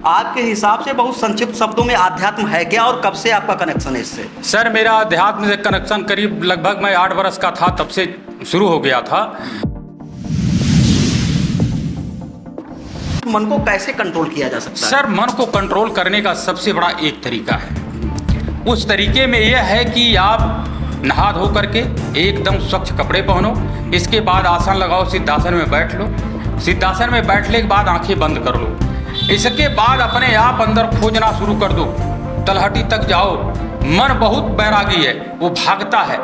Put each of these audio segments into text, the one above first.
आपके हिसाब से बहुत संक्षिप्त शब्दों में आध्यात्म है क्या और कब से आपका कनेक्शन है इससे? सर मेरा अध्यात्म से कनेक्शन करीब लगभग मैं 8 वर्ष का था तब से शुरू हो गया था। मन को कैसे कंट्रोल किया जा सकता है? सर मन को कंट्रोल करने का सबसे बड़ा एक तरीका है। उस तरीके में यह है कि आप नहा धो करके एकदम स्वच्छ कपड़े पहनो, इसके बाद आसन लगाओ, सिद्धासन में बैठ लो। सिद्धासन में बैठने के बाद आंखें बंद कर लो। इसके बाद अपने आप अंदर खोजना शुरू कर दो, तलहटी तक जाओ। मन बहुत बैरागी है, वो भागता है।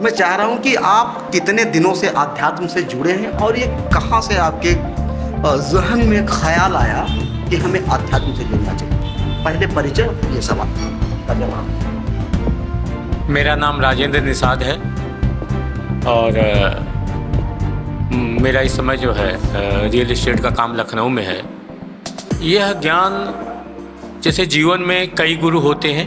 मैं चाह रहा हूं कि आप कितने दिनों से आध्यात्म से जुड़े हैं और ये कहां से आपके जहन में ख्याल आया कि हमें आध्यात्म से जुड़ना चाहिए? पहले परिचय, ये सवाल का जवाब। मेरा नाम राजेंद्र निषाद है और मेरा इस समय जो है रियल एस्टेट का काम लखनऊ में है। यह ज्ञान जैसे जीवन में कई गुरु होते हैं,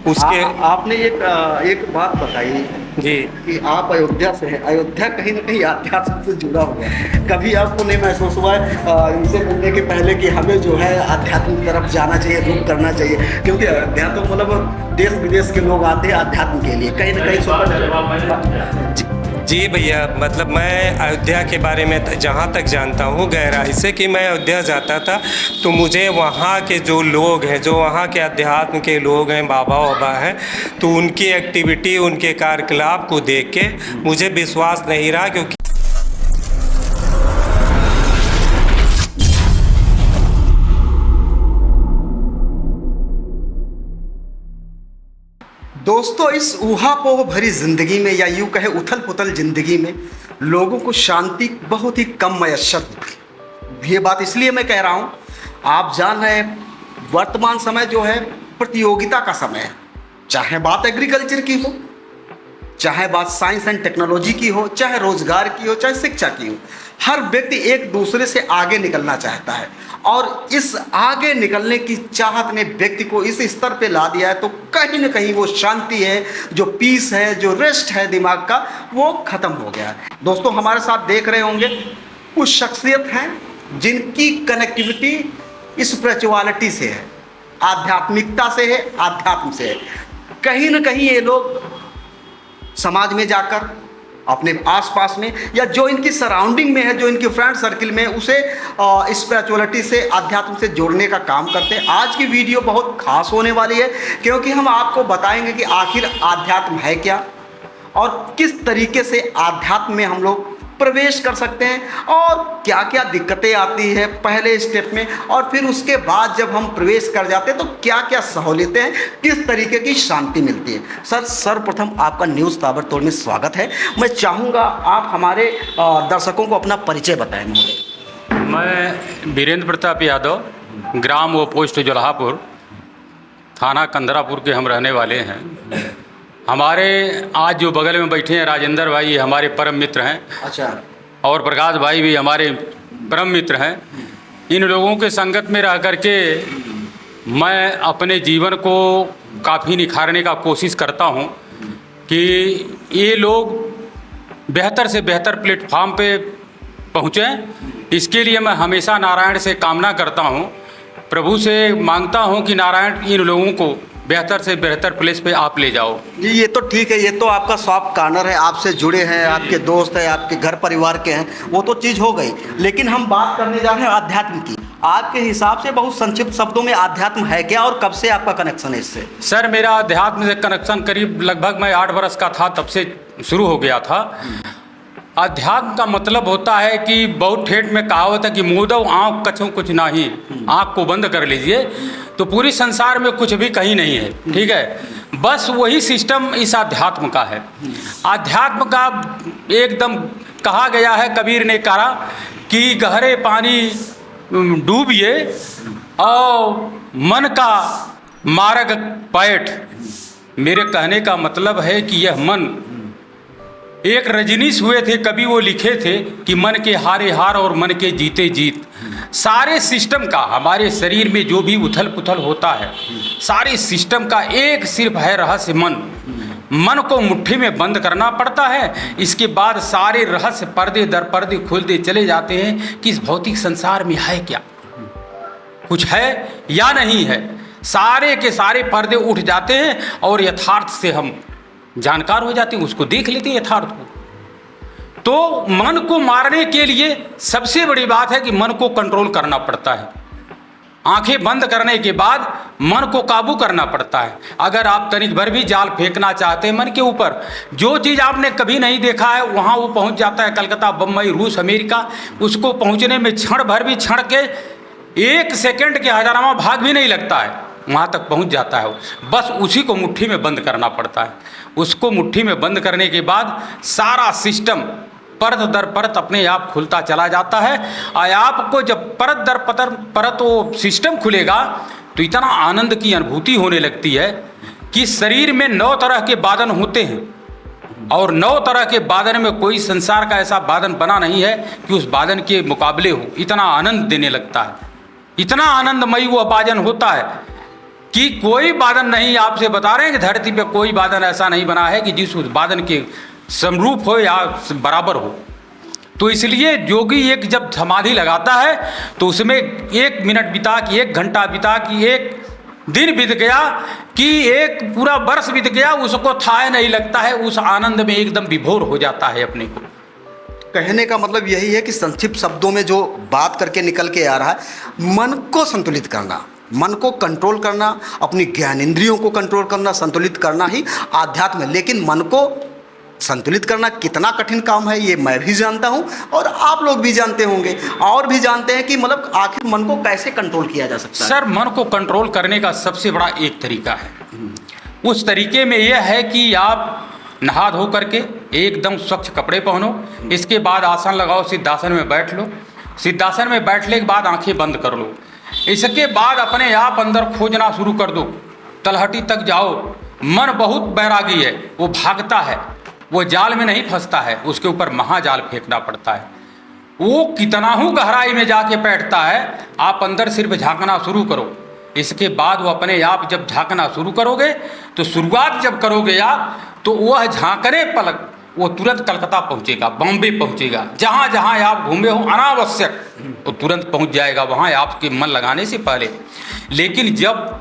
उसके आपने एक बात बताई जी कि आप अयोध्या से हैं। अयोध्या कहीं ना कहीं आध्यात्म से जुड़ा हुआ है। कभी आपको नहीं महसूस हुआ है इनसे मिलने के पहले कि हमें जो है आध्यात्म की तरफ जाना चाहिए, रुख करना चाहिए? क्योंकि अयोध्या तो मतलब देश विदेश के लोग आते हैं आध्यात्म के लिए, कहीं ना कहीं जी भैया, मतलब मैं अयोध्या के बारे में जहाँ तक जानता हूँ गहराई से कि मैं अयोध्या जाता था तो मुझे वहाँ के जो लोग हैं, जो वहाँ के अध्यात्म के लोग हैं, बाबा वाबा हैं, तो उनकी एक्टिविटी, उनके कार्यकलाप को देख के मुझे विश्वास नहीं रहा। क्योंकि दोस्तों, इस ऊहापोह भरी जिंदगी में या यूँ कहे उथल पुथल जिंदगी में लोगों को शांति बहुत ही कम मैसर होती है। ये बात इसलिए मैं कह रहा हूँ, आप जान रहे हैं वर्तमान समय जो है प्रतियोगिता का समय है। चाहे बात एग्रीकल्चर की हो, चाहे बात साइंस एंड टेक्नोलॉजी की हो, चाहे रोजगार की हो, चाहे शिक्षा की हो, हर व्यक्ति एक दूसरे से आगे निकलना चाहता है। और इस आगे निकलने की चाहत ने व्यक्ति को इस स्तर पे ला दिया है, तो कहीं ना कहीं वो शांति है, जो पीस है, जो रेस्ट है दिमाग का, वो खत्म हो गया है। दोस्तों, हमारे साथ देख रहे होंगे कुछ शख्सियत हैं जिनकी कनेक्टिविटी स्पिरिचुअलिटी से है, आध्यात्मिकता से है, आध्यात्म से है। कहीं ना कहीं ये लोग समाज में जाकर, अपने आसपास में, या जो इनकी सराउंडिंग में है, जो इनके फ्रेंड सर्किल में, उसे स्पिरिचुअलिटी से, अध्यात्म से जोड़ने का काम करते हैं। आज की वीडियो बहुत खास होने वाली है क्योंकि हम आपको बताएंगे कि आखिर आध्यात्म है क्या और किस तरीके से आध्यात्म में हम लोग प्रवेश कर सकते हैं और क्या क्या दिक्कतें आती है पहले स्टेप में, और फिर उसके बाद जब हम प्रवेश कर जाते हैं तो क्या क्या सहूलियतें हैं, किस तरीके की शांति मिलती है। सर, सर्वप्रथम आपका न्यूज़ ताबड़तोड़ में स्वागत है। मैं चाहूँगा आप हमारे दर्शकों को अपना परिचय बताएं। मैं वीरेंद्र प्रताप यादव, ग्राम व पोस्ट जोल्हापुर, थाना कंदरापुर के हम रहने वाले हैं। हमारे आज जो बगल में बैठे हैं राजेंद्र भाई, ये हमारे परम मित्र हैं। अच्छा। और प्रकाश भाई भी हमारे परम मित्र हैं। इन लोगों के संगत में रह करके मैं अपने जीवन को काफ़ी निखारने का कोशिश करता हूं कि ये लोग बेहतर से बेहतर प्लेटफॉर्म पे पहुँचें। इसके लिए मैं हमेशा नारायण से कामना करता हूं, प्रभु से मांगता हूं कि नारायण इन लोगों को बेहतर से बेहतर प्लेस पे आप ले जाओ। जी, ये तो ठीक है, ये तो आपका सॉफ्ट कॉर्नर है, आपसे जुड़े हैं, आपके दोस्त हैं, आपके घर परिवार के हैं, वो तो चीज़ हो गई। लेकिन हम बात करने जा रहे हैं आध्यात्म की। आपके हिसाब से बहुत संक्षिप्त शब्दों में आध्यात्म है क्या और कब से आपका कनेक्शन है इससे? सर मेरा अध्यात्म से कनेक्शन करीब लगभग मैं 8 वर्ष का था तब से शुरू हो गया था। अध्यात्म का मतलब होता है कि बहुत ठेठ में कहावत है कि मोदव आँख कछू कुछ नहीं, आँख को बंद कर लीजिए तो पूरी संसार में कुछ भी कहीं नहीं है। ठीक है, बस वही सिस्टम इस अध्यात्म का है। अध्यात्म का एकदम कहा गया है, कबीर ने कहा कि गहरे पानी डूबिए और मन का मार्ग पैठ। मेरे कहने का मतलब है कि यह मन, एक रजनीश हुए थे कभी, वो लिखे थे कि मन के हारे हार और मन के जीते जीत। सारे सिस्टम का, हमारे शरीर में जो भी उथल पुथल होता है, सारे सिस्टम का एक सिर्फ है रहस्य मन। मन को मुट्ठी में बंद करना पड़ता है। इसके बाद सारे रहस्य पर्दे दर पर्दे खुलते चले जाते हैं कि इस भौतिक संसार में है क्या, कुछ है या नहीं है। सारे के सारे पर्दे उठ जाते हैं और यथार्थ से हम जानकार हो जाते हैं, उसको देख लेते हैं यथार्थ को। तो मन को मारने के लिए सबसे बड़ी बात है कि मन को कंट्रोल करना पड़ता है। आंखें बंद करने के बाद मन को काबू करना पड़ता है। अगर आप तनिक भर भी जाल फेंकना चाहते हैं मन के ऊपर, जो चीज़ आपने कभी नहीं देखा है वहाँ वो पहुँच जाता है। कलकत्ता, बम्बई, रूस, अमेरिका, उसको पहुँचने में क्षण भर भी क्षण के 1 सेकंड के हजारामा भाग भी नहीं लगता है, वहाँ तक पहुँच जाता है वो। बस उसी को मुट्ठी में बंद करना पड़ता है। उसको मुट्ठी में बंद करने के बाद सारा सिस्टम परत दर परत अपने आप खुलता चला जाता है। और आपको जब परत दर परत वो सिस्टम खुलेगा तो इतना आनंद की अनुभूति होने लगती है कि शरीर में 9 तरह के बादन होते हैं और 9 तरह के बादन में कोई संसार का ऐसा बादन बना नहीं है कि उस बादन के मुकाबले हो। इतना आनंद देने लगता है, इतना आनंदमयी वो बादन होता है कि कोई बादन नहीं। आपसे बता रहे हैं कि धरती पे कोई बादन ऐसा नहीं बना है कि जिस उस बादन के समरूप हो या बराबर हो। तो इसलिए योगी एक जब समाधि लगाता है तो उसमें 1 मिनट बिता कि 1 घंटा बिता कि 1 दिन बीत गया कि 1 पूरा वर्ष बीत गया, उसको था नहीं लगता है। उस आनंद में एकदम विभोर हो जाता है अपने को। कहने का मतलब यही है कि संक्षिप्त शब्दों में जो बात करके निकल के आ रहा है, मन को संतुलित करना, मन को कंट्रोल करना, अपनी ज्ञानेंद्रियों को कंट्रोल करना, संतुलित करना ही आध्यात्म है। लेकिन मन को संतुलित करना कितना कठिन काम है ये मैं भी जानता हूँ और आप लोग भी जानते होंगे और भी जानते हैं कि मतलब आखिर मन को कैसे कंट्रोल किया जा सकता है। सर, मन को कंट्रोल करने का सबसे बड़ा एक तरीका है। उस तरीके में यह है कि आप नहा धो करके एकदम स्वच्छ कपड़े पहनो, इसके बाद आसन लगाओ, सिद्धासन में बैठ लो। सिद्धासन में बैठने के बाद आंखें बंद कर लो। इसके बाद अपने आप अंदर खोजना शुरू कर दो, तलहटी तक जाओ। मन बहुत बैरागी है, वो भागता है, वो जाल में नहीं फंसता है, उसके ऊपर महाजाल फेंकना पड़ता है। वो कितना ही गहराई में जाके बैठता है, आप अंदर सिर्फ झांकना शुरू करो। इसके बाद वो अपने आप जब झांकना शुरू करोगे तो शुरुआत जब करोगे आप तो वह झांकने पलक वो तुरंत कलकत्ता पहुंचेगा, बॉम्बे पहुंचेगा, जहाँ जहाँ आप घूमे हो अनावश्यक वो तुरंत पहुंच जाएगा वहाँ आपके मन लगाने से पहले। लेकिन जब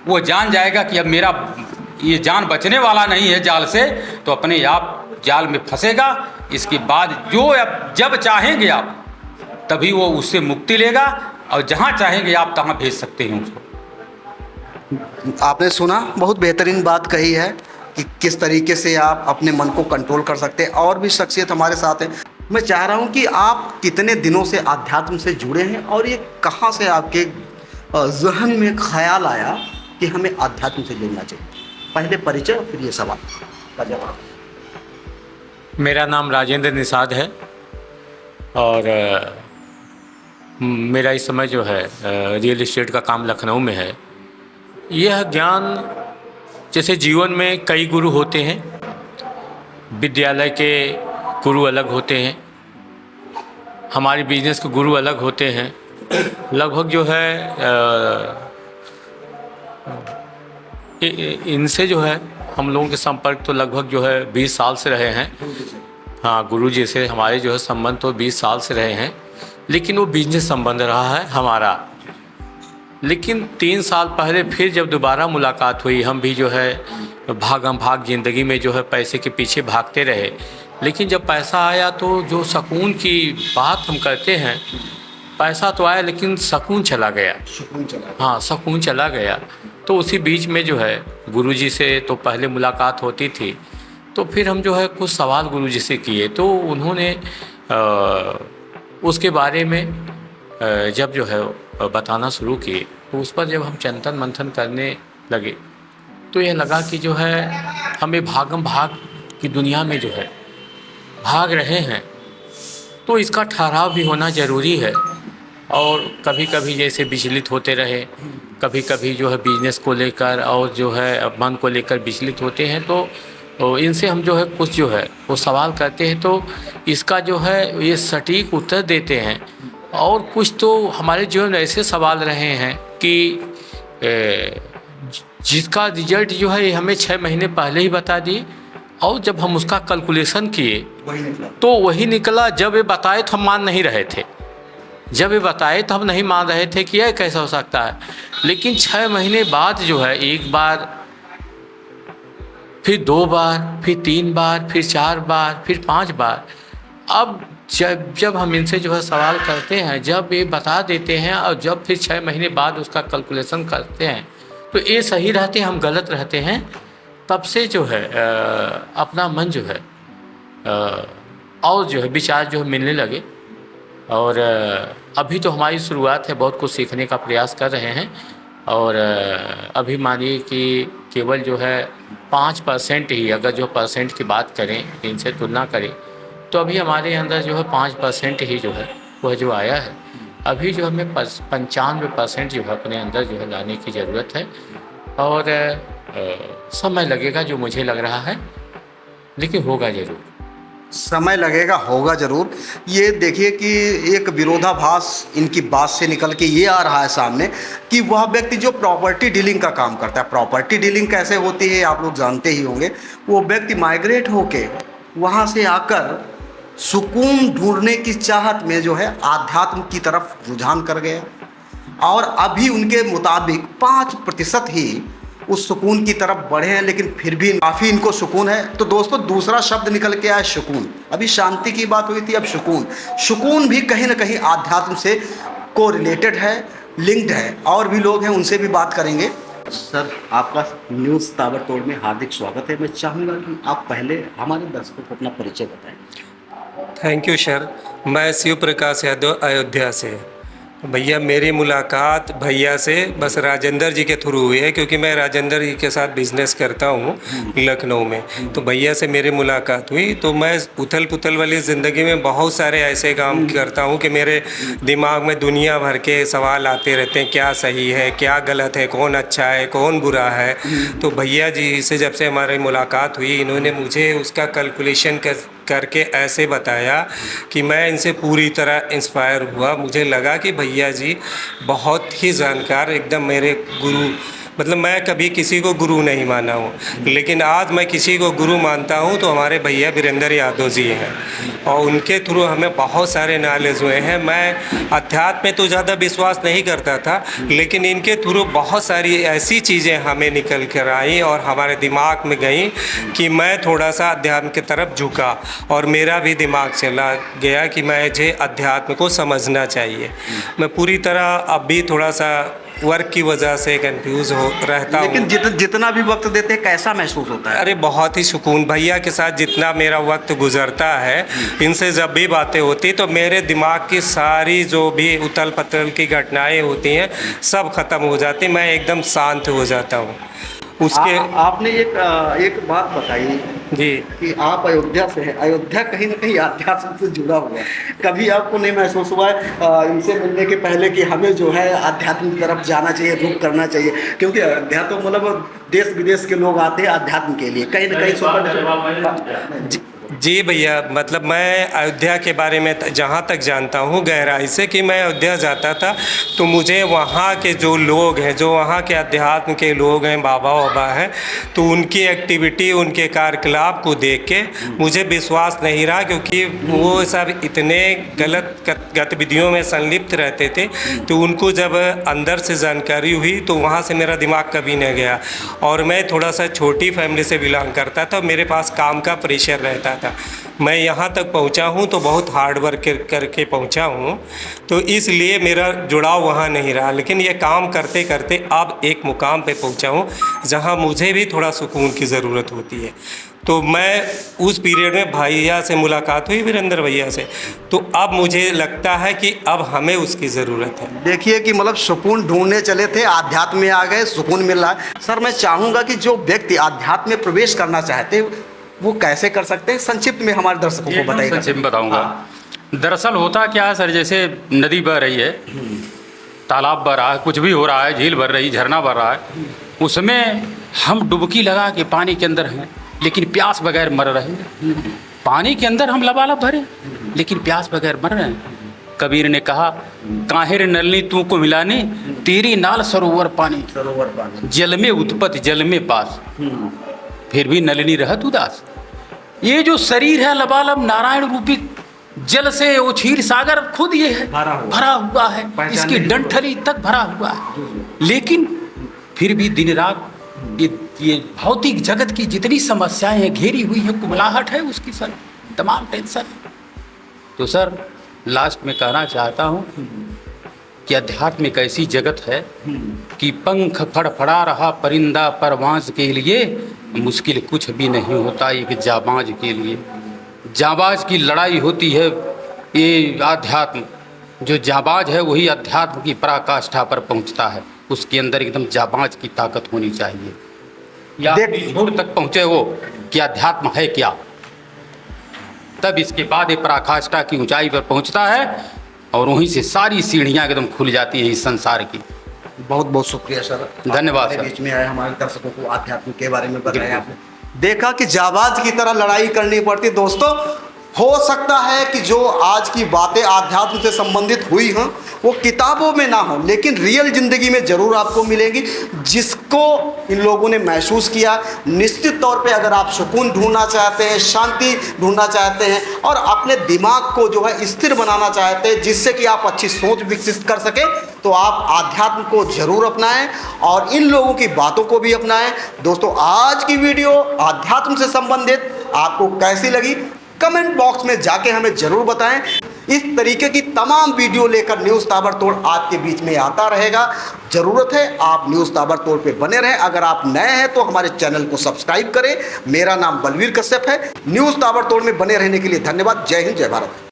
वो जान जाएगा कि अब मेरा ये जान बचने वाला नहीं है जाल से, तो अपने आप जाल में फंसेगा। इसके बाद जो जब चाहेंगे आप तभी वो उससे मुक्ति लेगा और जहाँ चाहेंगे आप तहाँ भेज सकते हैं उसको। आपने सुना, बहुत बेहतरीन बात कही है कि किस तरीके से आप अपने मन को कंट्रोल कर सकते हैं। और भी शख्सियत हमारे साथ है। मैं चाह रहा हूँ कि आप कितने दिनों से आध्यात्म से जुड़े हैं और ये कहाँ से आपके जहन में ख्याल आया कि हमें आध्यात्म से जुड़ना चाहिए? पहले परिचय फिर ये सवाल का जवाब। मेरा नाम राजेंद्र निषाद है और मेरा इस समय जो है रियल एस्टेट का काम लखनऊ में है। यह ज्ञान जैसे जीवन में कई गुरु होते हैं, विद्यालय के गुरु अलग होते हैं, हमारे बिजनेस के गुरु अलग होते हैं। लगभग जो है इनसे जो है हम लोगों के संपर्क तो लगभग जो है 20 साल से रहे हैं। हाँ, गुरु जी से हमारे जो है संबंध तो 20 साल से रहे हैं, लेकिन वो बिजनेस संबंध रहा है हमारा। लेकिन 3 साल पहले फिर जब दोबारा मुलाकात हुई, हम भी जो है भागम भाग ज़िंदगी में जो है पैसे के पीछे भागते रहे। लेकिन जब पैसा आया तो जो सुकून की बात हम करते हैं, पैसा तो आया लेकिन सुकून चला गया। हाँ, सुकून चला गया। तो उसी बीच में जो है गुरुजी से तो पहले मुलाकात होती थी, तो फिर हम जो है कुछ सवाल गुरुजी से किए तो उन्होंने उसके बारे में जब जो है बताना शुरू किए, तो उस पर जब हम चिंतन मंथन करने लगे तो ये लगा कि जो है हमें भागम भाग की दुनिया में जो है भाग रहे हैं, तो इसका ठहराव भी होना ज़रूरी है। और कभी कभी जैसे विचलित होते रहे, कभी कभी जो है बिजनेस को लेकर और जो है मन को लेकर विचलित होते हैं, तो इनसे हम जो है कुछ जो है वो सवाल करते हैं, तो इसका जो है ये सटीक उत्तर देते हैं। और कुछ तो हमारे जीवन में ऐसे सवाल रहे हैं कि जिसका रिजल्ट जो है ये हमें 6 महीने पहले ही बता दिए, और जब हम उसका कैलकुलेशन किए वही निकला। तो वही निकला। जब ये बताए तो हम मान नहीं रहे थे, जब ये बताए तो हम नहीं मान रहे थे कि यह कैसा हो सकता है। लेकिन 6 महीने बाद जो है, एक बार, फिर 2 बार, फिर 3 बार, फिर 4 बार, फिर 5 बार, अब जब हम इनसे जो है सवाल करते हैं, जब ये बता देते हैं और जब फिर 6 महीने बाद उसका कैलकुलेशन करते हैं तो ये सही रहते हैं, हम गलत रहते हैं। तब से जो है अपना मन जो है और जो है विचार जो है मिलने लगे। और अभी तो हमारी शुरुआत है, बहुत कुछ सीखने का प्रयास कर रहे हैं। और अभी मानिए कि केवल जो है 5% ही, अगर जो परसेंट की बात करें, इनसे तुलना करें, तो अभी हमारे अंदर जो है 5% ही जो है वह जो आया है। अभी जो हमें 95% जो है अपने अंदर जो है लाने की ज़रूरत है। और समय लगेगा जो मुझे लग रहा है, लेकिन होगा ज़रूर। समय लगेगा, होगा जरूर। ये देखिए कि एक विरोधाभास इनकी बात से निकल के ये आ रहा है सामने कि वह व्यक्ति जो प्रॉपर्टी डीलिंग का काम करता है, प्रॉपर्टी डीलिंग कैसे होती है आप लोग जानते ही होंगे। वो व्यक्ति माइग्रेट होके वहाँ से आकर सुकून ढूंढने की चाहत में जो है आध्यात्म की तरफ रुझान कर गया, और अभी उनके मुताबिक 5% ही उस सुकून की तरफ बढ़े हैं, लेकिन फिर भी काफ़ी इनको सुकून है। तो दोस्तों, दूसरा शब्द निकल के आया सुकून। अभी शांति की बात हुई थी, अब सुकून। सुकून भी कहीं ना कहीं आध्यात्म से को रिलेटेड है, लिंक्ड है। और भी लोग हैं, उनसे भी बात करेंगे। सर, आपका न्यूज़ ताबड़तोड़ में हार्दिक स्वागत है। मैं चाहूँगा कि आप पहले हमारे दर्शकों को अपना परिचय बताएं। Thank you sir. मैं शिव प्रकाश यादव, अयोध्या से। भैया, मेरी मुलाकात भैया से बस राजेंद्र जी के थ्रू हुई है, क्योंकि मैं राजेंद्र जी के साथ बिजनेस करता हूँ लखनऊ में। तो भैया से मेरी मुलाकात हुई। तो मैं उथल पुथल वाली ज़िंदगी में बहुत सारे ऐसे काम करता हूँ कि मेरे दिमाग में दुनिया भर के सवाल आते रहते हैं, क्या सही है, क्या गलत है, कौन अच्छा है, कौन बुरा है। तो भैया जी से जब से हमारी मुलाकात हुई, इन्होंने मुझे उसका कैलकुलेशन करके ऐसे बताया कि मैं इनसे पूरी तरह इंस्पायर हुआ। मुझे लगा कि भैया जी बहुत ही जानकार, एकदम मेरे गुरु। मतलब मैं कभी किसी को गुरु नहीं माना हूँ, लेकिन आज मैं किसी को गुरु मानता हूँ तो हमारे भैया वीरेंद्र यादव जी हैं, और उनके थ्रू हमें बहुत सारे नॉलेज हुए हैं। मैं अध्यात्म में तो ज़्यादा विश्वास नहीं करता था, लेकिन इनके थ्रू बहुत सारी ऐसी चीज़ें हमें निकल कर आई और हमारे दिमाग में गई कि मैं थोड़ा सा अध्यात्म की तरफ झुका, और मेरा भी दिमाग चला गया कि मुझे अध्यात्म को समझना चाहिए। मैं पूरी तरह अब भी थोड़ा सा वर्क की वजह से कंफ्यूज हो रहता हूँ। लेकिन जितना भी वक्त देते हैं, कैसा महसूस होता है? अरे बहुत ही सुकून। भैया के साथ जितना मेरा वक्त गुजरता है, इनसे जब भी बातें होती तो मेरे दिमाग की सारी जो भी उथल पुथल की घटनाएं होती हैं सब खत्म हो जाती, मैं एकदम शांत हो जाता हूँ। उसके आपने एक बात बताई जी कि आप अयोध्या से हैं। अयोध्या कहीं ना कहीं आध्यात्म से जुड़ा हुआ है। कभी आपको नहीं महसूस हुआ है इनसे मिलने के पहले कि हमें जो है आध्यात्म की तरफ जाना चाहिए, रुख करना चाहिए? क्योंकि अयोध्या तो मतलब देश विदेश के लोग आते हैं आध्यात्म के लिए, कहीं ना कहीं जी भैया, मतलब मैं अयोध्या के बारे में जहाँ तक जानता हूँ गहराई से, कि मैं अयोध्या जाता था तो मुझे वहाँ के जो लोग हैं, जो वहाँ के अध्यात्म के लोग हैं, बाबा वाबा हैं, तो उनकी एक्टिविटी, उनके कार्यकलाप को देख के मुझे विश्वास नहीं रहा, क्योंकि वो सब इतने गलत गतिविधियों में संलिप्त रहते थे। तो उनको जब अंदर से जानकारी हुई तो वहाँ से मेरा दिमाग कभी नहीं गया। और मैं थोड़ा सा छोटी फैमिली से बिलोंग करता था, मेरे पास काम का प्रेशर रहता था। मैं यहाँ तक पहुँचा हूँ तो बहुत हार्ड वर्क करके पहुँचा हूँ, तो इसलिए मेरा जुड़ाव वहाँ नहीं रहा। लेकिन ये काम करते करते अब एक मुकाम पे पहुँचा हूँ जहाँ मुझे भी थोड़ा सुकून की ज़रूरत होती है। तो मैं उस पीरियड में भैया से मुलाकात हुई, वीरेंद्र भैया से, तो अब मुझे लगता है कि अब हमें उसकी ज़रूरत है। देखिए कि मतलब सुकून ढूंढने चले थे, आध्यात्म में आ गए, सुकून मिल रहा है। सर, मैं चाहूँगा कि जो व्यक्ति आध्यात्म में प्रवेश करना चाहते वो कैसे कर सकते हैं, संक्षिप्त में हमारे दर्शकों को बताइए। संक्षिप्त में बताऊँगा। दरअसल होता क्या है सर, जैसे नदी बह रही है, तालाब बह रहा है, कुछ भी हो रहा है, झील भर रही, झरना भर रहा है, उसमें हम डुबकी लगा के पानी के अंदर हैं, लेकिन प्यास बगैर मर रहे हैं। पानी के अंदर हम लबालब भरे, लेकिन प्यास बगैर मर रहे हैं। कबीर ने कहा, काहिर नलनी तू को मिलानी, तेरी नाल सरोवर पानी, सरोवर पानी। जल में उत्पत्ति जल में पास, फिर भी नलिनी रहत उदास। ये जो शरीर है लबालब नारायण रूपी जल से ओछीर सागर खुद ये है, भरा हुआ है, इसकी डंठली तक भरा हुआ है, लेकिन फिर भी दिन रात ये भौतिक जगत की जितनी समस्याएं हैं घेरी हुई है, कुबलाहट है उसकी सर, तमाम टेंशन। तो सर लास्ट में कहना चाहता हूँ कि अध्यात्म एक ऐसी जगत है कि पंख फड़फड़ा रहा परिंदा परवांस के लिए, मुश्किल कुछ भी नहीं होता एक जाबाज के लिए। जाबाज की लड़ाई होती है ये अध्यात्म, जो जाबाज है वही अध्यात्म की पराकाष्ठा पर पहुंचता है, उसके अंदर एकदम जाबाज की ताकत होनी चाहिए। या छोर तक पहुँचे वो कि अध्यात्म है क्या, तब इसके बाद ये पराकाष्ठा की ऊंचाई पर पहुंचता है और वहीं से सारी सीढ़ियाँ एकदम खुल जाती हैं इस संसार की। बहुत बहुत शुक्रिया सर, धन्यवाद हमारे सर। बीच में आए, हमारे दर्शकों को आध्यात्म के बारे में बताया आपने। देखा कि जाबाज की तरह लड़ाई करनी पड़ती। दोस्तों हो सकता है कि जो आज की बातें आध्यात्म से संबंधित हुई हैं वो किताबों में ना हो, लेकिन रियल ज़िंदगी में ज़रूर आपको मिलेंगी, जिसको इन लोगों ने महसूस किया। निश्चित तौर पे अगर आप सुकून ढूंढना चाहते हैं, शांति ढूंढना चाहते हैं और अपने दिमाग को जो है स्थिर बनाना चाहते हैं जिससे कि आप अच्छी सोच विकसित कर सकें, तो आप आध्यात्म को ज़रूर अपनाएं और इन लोगों की बातों को भी अपनाएं। दोस्तों आज की वीडियो आध्यात्म से संबंधित आपको कैसी लगी कमेंट बॉक्स में जाके हमें ज़रूर बताएं। इस तरीके की तमाम वीडियो लेकर न्यूज़ ताबड़तोड़ आपके बीच में आता रहेगा। ज़रूरत है आप न्यूज़ ताबड़तोड़ पे बने रहें। अगर आप नए हैं तो हमारे चैनल को सब्सक्राइब करें। मेरा नाम बलवीर कश्यप है। न्यूज़ ताबड़तोड़ में बने रहने के लिए धन्यवाद। जय हिंद, जय भारत।